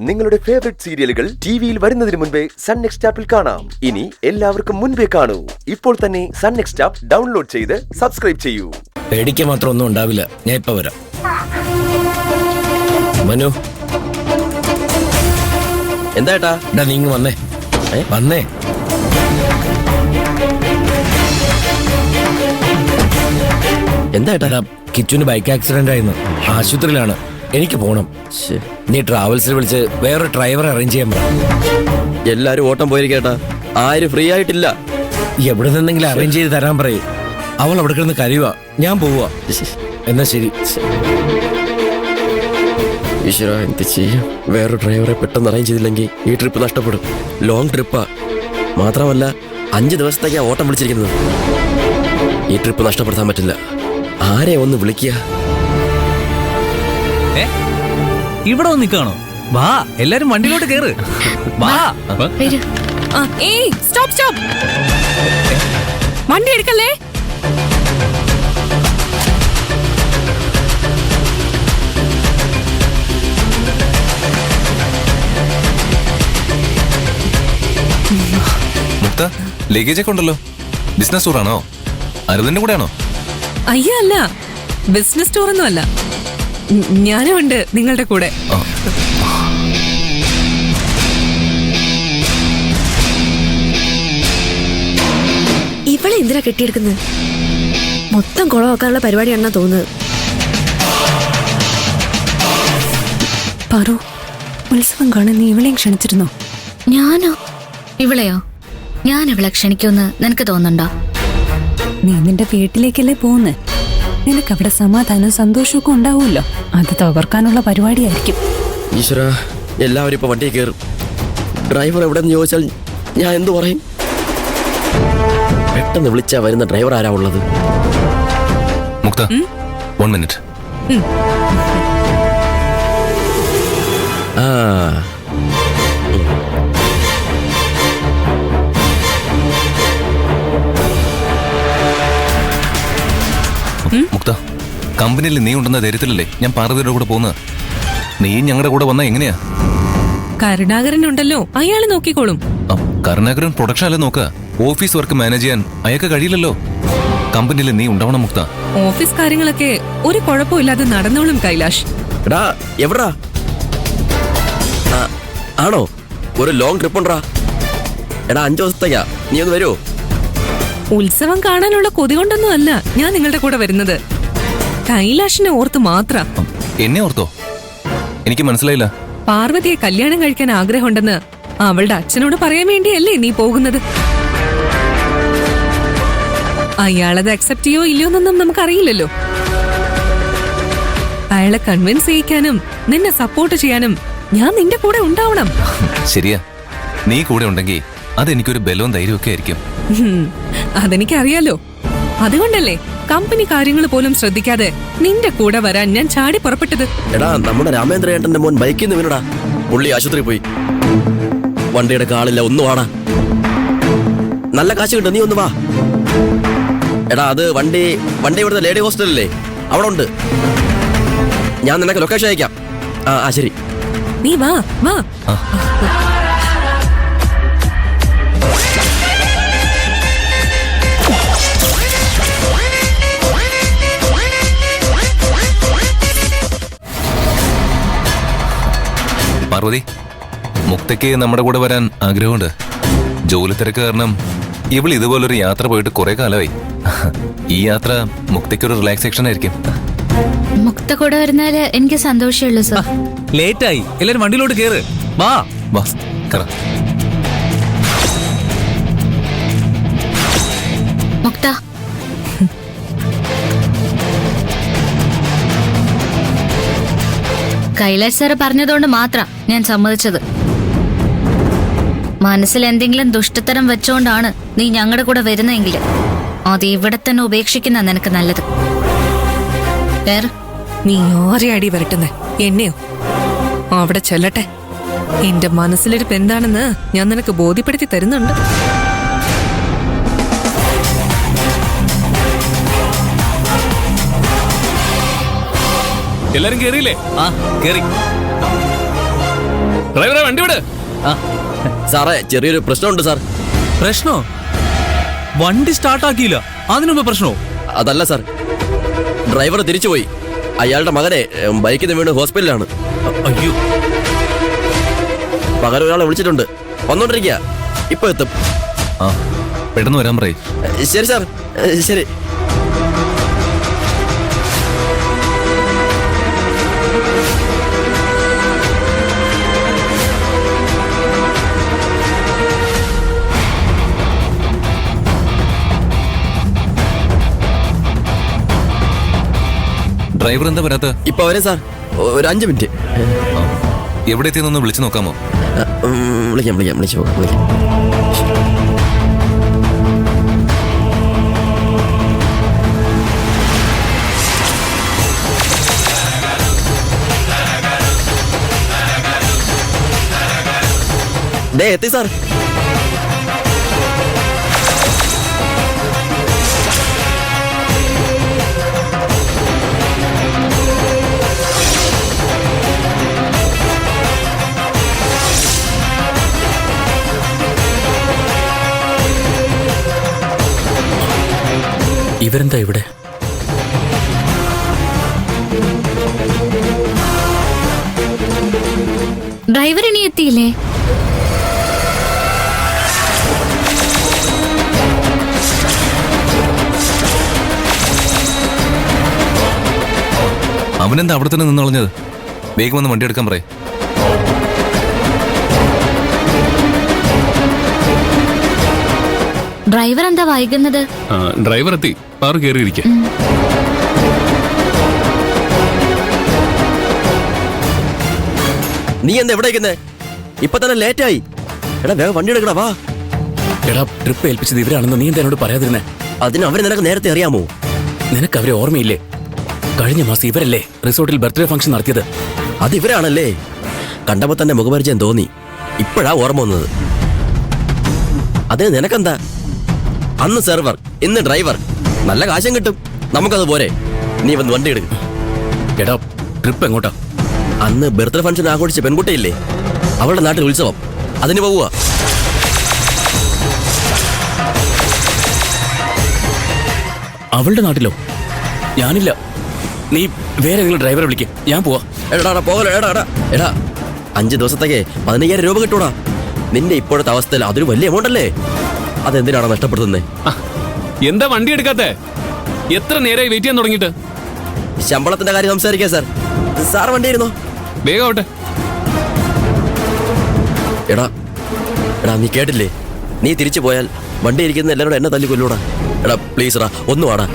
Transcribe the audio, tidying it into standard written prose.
നിങ്ങളുടെ ഫേവറേറ്റ് സീരിയലുകൾ ടിവിയിൽ വരുന്നതിന് മുൻപേ സൺ നെക്സ്റ്റ് ആപ്പിൽ കാണാം. ഇനി എല്ലാവർക്കും മുൻപേ കാണൂ. ഇപ്പോൾ തന്നെ സൺ നെക്സ്റ്റ് ആപ്പ് ഡൗൺലോഡ് ചെയ്ത് സബ്സ്ക്രൈബ് ചെയ്യൂ. പേടിക്കാൻ മാത്രം ഒന്നും ഉണ്ടാവില്ല. ഞാൻ ഇപ്പൊ വരാം. മനു, എന്താ നീങ്ങ് വന്നേ വന്നേ. എന്താ കിച്ചുവിന് ബൈക്ക് ആക്സിഡന്റ് ആയിരുന്നു. ആശുപത്രിയിലാണ്. എനിക്ക് പോണം. നീ ട്രാവൽസിൽ വിളിച്ച് വേറൊരു ഡ്രൈവറെ അറേഞ്ച് ചെയ്യാൻ പറ. എല്ലാരും ഓട്ടം പോയിരിക്കേട്ടാ, ആരും ഫ്രീ ആയിട്ടില്ല. എവിടെ നിന്നെങ്കിലും അറേഞ്ച് ചെയ്ത് തരാൻ പറയും. അവൾ അവിടെ കിടന്ന് കരയുക, ഞാൻ പോവുക. എന്നാ ശരി. ഈശ്വര, എന്ത് ചെയ്യും? വേറൊരു ഡ്രൈവറെ പെട്ടെന്ന് അറേഞ്ച് ചെയ്തില്ലെങ്കിൽ ഈ ട്രിപ്പ് നഷ്ടപ്പെടും. ലോങ് ട്രിപ്പാ. മാത്രമല്ല 5 ദിവസത്തേക്കാ ഓട്ടം വിളിച്ചിരിക്കുന്നത്. ഈ ട്രിപ്പ് നഷ്ടപ്പെടുത്താൻ പറ്റില്ല. ആരെ ഒന്ന് വിളിക്കുക. ഇവിടെ വന്ന് നിൽക്കാണോ? വാ, എല്ലാരും വണ്ടിയിലോട്ട് കേറ്. വാ. സ്റ്റോപ്പ്. വണ്ടി എടുക്കല്ലേ. മുക്ത, ലഗേജ് ഒക്കെ ഉണ്ടല്ലോ. ബിസിനസ് ടൂർ ആണോ? അരുതിന്റെ കൂടെ ആണോ? അയ്യോ അല്ല, ബിസിനസ് ടൂർ ഒന്നും അല്ല. ഞാനും ഉണ്ട് നിങ്ങളുടെ കൂടെ. ഇവളെ എന്തിനാ കെട്ടിയെടുക്കുന്നത്? മൊത്തം കുളമാക്കാനുള്ള പരിപാടിയാണെന്നാ തോന്നുന്നത്. പറു, ഉത്സവം കാണാൻ നീ ഇവളെയും ക്ഷണിച്ചിരുന്നോ? ഞാനോ? ഇവളെയോ? ഞാൻ ഇവളെ ക്ഷണിക്കുമെന്ന് നിനക്ക് തോന്നുന്നുണ്ടോ? നീ നിന്റെ വീട്ടിലേക്കല്ലേ പോകുന്നേ. നിനക്ക് അവിടെ സമാധാനവും സന്തോഷവും ഉണ്ടാവുമല്ലോ. അത് തകർക്കാനുള്ള പരിപാടിയായിരിക്കും. ഈശ്വര, എല്ലാവരും ഇപ്പൊ വണ്ടിയിൽ കയറും. ഡ്രൈവർ എവിടെന്ന് ചോദിച്ചാൽ ഞാൻ എന്തു പറയും? പെട്ടെന്ന് വിളിച്ചാ വരുന്ന ഡ്രൈവർ ആരാ ഉള്ളത്? മുക്ത, 1 മിനിറ്റ്. മുക്ത, കമ്പനിയിൽ നീ ഉണ്ടെന്ന ധൈര്യത്തിലല്ലേ ഞാൻ പാർവതിയുടെ കൂടെ പോകുന്നത്. നീ ഞങ്ങളുടെ കൂടെ വന്നാ എങ്ങനെയാ? കരുണാകരൻ ഉണ്ടല്ലോ, അയാള് നോക്കിക്കോളും. കരുണാകരൻ പ്രൊഡക്ഷൻ അല്ലേ നോക്കുക. ഓഫീസ് വർക്ക് മാനേജ് ചെയ്യാൻ അയാൾക്ക് കഴിയില്ലല്ലോ. കമ്പനിയിൽ നീ ഉണ്ടാവണം മുക്ത. ഓഫീസ് കാര്യങ്ങളൊക്കെ ഒരു കുഴപ്പമില്ലാതെ നടന്നോളും കൈലാഷ്. എവിടാ ആണോ? ഒരു ലോങ് ട്രിപ്പ് ഉണ്ടാ. 5 ദിവസത്തേക്കാ. നീ ഒന്ന് വരുമോ? ഉത്സവം കാണാനുള്ള കൊതി കൊണ്ടൊന്നും അല്ല ഞാൻ നിങ്ങളുടെ കൂടെ വരുന്നത്. കൈലാഷിനെ ഓർത്ത് മാത്രം. എന്നെ ഓർത്തോ? എനിക്ക് മനസ്സിലായില്ല. പാർവതിയെ കല്യാണം കഴിക്കാൻ ആഗ്രഹമുണ്ടെന്ന് അവളുടെ അച്ഛനോട് പറയാൻ വേണ്ടിയല്ലേ നീ പോകുന്നത്. അയാളത് അക്സെപ്റ്റ് ചെയ്യോ ഇല്ലയോന്നൊന്നും നമുക്കറിയില്ലല്ലോ. അയാളെ കൺവിൻസ് ചെയ്യിക്കാനും നിന്നെ സപ്പോർട്ട് ചെയ്യാനും ഞാൻ നിന്റെ കൂടെ ഉണ്ടാവണം. ശരിയാ, നീ കൂടെ ഉണ്ടെങ്കിൽ അതെനിക്കൊരു ബലവും ധൈര്യവും ഒക്കെ ആയിരിക്കും. അതെനിക്കറിയാലോ. അതുകൊണ്ടല്ലേ കമ്പനി കാര്യങ്ങൾ പോലും ശ്രദ്ധിക്കാതെ നിന്റെ കൂടെ വരാൻ ഞാൻ ചാടി പുറപ്പെട്ടത്. നമ്മുടെ രാമേന്ദ്രേട്ടന്റെ മോൻ ബൈക്കിൽ നിന്ന് വീണടാ. പുള്ളി ആശുപത്രി പോയി. വണ്ടിയുടെ കാളില്ല, ഒന്നും വാടാ. നല്ല കാശ് കിട്ടും, നീ ഒന്ന് വാ. അത് വണ്ടി ഇവിടുത്തെ ലേഡി ഹോസ്റ്റലല്ലേ, അവിടെ ഉണ്ട്. ഞാൻ നിനക്ക് ലൊക്കേഷൻ അയക്കാം. ശരി, നീ വാ വാ. പാർവതി, മുക്തയ്ക്ക് നമ്മുടെ കൂടെ വരാൻ ആഗ്രഹമുണ്ട്. ജോലി തിരക്ക് കാരണം ഇവൾ ഇതുപോലൊരു യാത്ര പോയിട്ട് കുറെ കാലമായി. ഈ യാത്ര മുക്തയ്ക്കൊരു റിലാക്സേഷൻ ആയിരിക്കും. മുക്ത കൂടെ വരുന്നാല് എനിക്ക് സന്തോഷമുള്ളൂ സർ. ലേറ്റായി, എല്ലാരും വണ്ടിയിലോട്ട് കേറ്. വാ വാ, കറ. മുക്ത, കൈലാഷ് സാറ് പറഞ്ഞതുകൊണ്ട് മാത്രം ഞാൻ സമ്മതിച്ചത്. മനസ്സിൽ എന്തെങ്കിലും ദുഷ്ടത്തരം വെച്ചോണ്ടാണ് നീ ഞങ്ങളുടെ കൂടെ വരുന്നെങ്കിൽ അത് ഇവിടെ തന്നെ ഉപേക്ഷിക്കുന്ന നിനക്ക് നല്ലത്. നീ ആരെയാടി വരട്ടുന്നേ? എന്നെയോ? അവിടെ ചെല്ലട്ടെ. എന്റെ മനസ്സിലിരിപ്പ് എന്താണെന്ന് ഞാൻ നിനക്ക് ബോധ്യപ്പെടുത്തി തരുന്നുണ്ട്. എല്ലാരും കേറിയില്ലേ? കേറി. ഡ്രൈവറെ വണ്ടി വിട്. സാറേ ചെറിയൊരു പ്രശ്നമുണ്ട് സാർ. പ്രശ്നോ? വണ്ടി സ്റ്റാർട്ടാക്കിയില്ല, അതിനുമ്പ് പ്രശ്നോ? അതല്ല സാർ, ഡ്രൈവർ തിരിച്ചുപോയി. അയാളുടെ മകനെ ബൈക്കിൽ നിന്ന് വീണ് ഹോസ്പിറ്റലിലാണ്. അയ്യോ, പകരം ഒരാളെ വിളിച്ചിട്ടുണ്ട്, വന്നോണ്ടിരിക്കുക, ഇപ്പൊ എത്തും. ആ പെട്ടെന്ന് വരാൻ പറയ്. ശരി സാർ, ശരി. ഡ്രൈവർ എന്താ വരാത്ത? ഇപ്പൊ വരെ സാർ, ഒരു 5 മിനിറ്റ്. എവിടെ എത്തിയെന്നൊന്ന് വിളിച്ചു നോക്കാമോ? വിളിക്കാം. ദേ എത്തി സാർ. ഇവരെന്താ ഇവിടെ? ഡ്രൈവർ ഇനി എത്തിയില്ലേ? അവനെന്താ അവിടെ തന്നെ നിന്ന് കളഞ്ഞത്? വേഗം വന്ന് വണ്ടി എടുക്കാൻ പറയ്. ഡ്രൈവർ എന്താ വൈകുന്നത്? ഡ്രൈവർ എത്തി, കാറ് കയറിയിരിക്കെ. നീ എന്താ എവിടെ ഇരിക്കുന്നേ? ഇപ്പൊ തന്നെ ലേറ്റായി. എടാ വേഗം വണ്ടി എടുക്കടാ, വാ. എടാ ട്രിപ്പ് ഏൽപ്പിച്ചത് ഇവരാണെന്ന് നീ എന്താ എന്നോട് പറയാതിരുന്നേ? അതിന് അവര് നിനക്ക് നേരത്തെ അറിയാമോ? നിനക്ക് അവരെ ഓർമ്മയില്ലേ? കഴിഞ്ഞ മാസം ഇവരല്ലേ റിസോർട്ടിൽ ബർത്ത്ഡേ ഫംഗ്ഷൻ നടത്തിയത്? അത് ഇവരാണല്ലേ? കണ്ടപ്പോ തന്നെ മുഖപരിചയം തോന്നി, ഇപ്പോഴാ ഓർമ്മ വന്നത്. അതിന് നിനക്കെന്താ? അന്ന് സെർവർ, ഇന്ന് ഡ്രൈവർ. നല്ല കാശം കിട്ടും, നമുക്കത് പോരെ. നീ വന്ന് വണ്ടി എടുക്കും. എടാ ട്രിപ്പ് എങ്ങോട്ടാ? അന്ന് ബർത്ത്ഡേ ഫംഗ്ഷൻ ആഘോഷിച്ച പെൺകുട്ടിയില്ലേ, അവളുടെ നാട്ടിൽ ഉത്സവം, അതിന് പോവുക. അവളുടെ നാട്ടിലോ? ഞാനില്ല. നീ വേറെ ഏതെങ്കിലും ഡ്രൈവറെ വിളിക്ക്, ഞാൻ പോവാ. എടാ പോകല. എടാ 5 ദിവസത്തേക്ക് 15,000 രൂപ കിട്ടൂടാ. നിന്റെ ഇപ്പോഴത്തെ അവസ്ഥയിൽ അതൊരു വലിയ എമൗണ്ട് അല്ലേ? അതെന്തിനാണ് നഷ്ടപ്പെടുത്തുന്നേ? എന്താ വണ്ടി എടുക്കാത്തെ? എത്ര നേരമായി വെയിറ്റ് ചെയ്യാൻ തുടങ്ങിയിട്ട്? ശമ്പളത്തിന്റെ കാര്യം സംസാരിക്കാം സാർ. സാർ വണ്ടി ഇരുന്നോ? വേഗം ആവട്ടെ. എടാ നീ കേട്ടില്ലേ? നീ തിരിച്ചു പോയാൽ വണ്ടി ഇരിക്കുന്ന എല്ലാവരോടും എന്നെ തല്ലി കൊല്ലൂടാ. എടാ പ്ലീസ് ഒന്ന് വാടാ.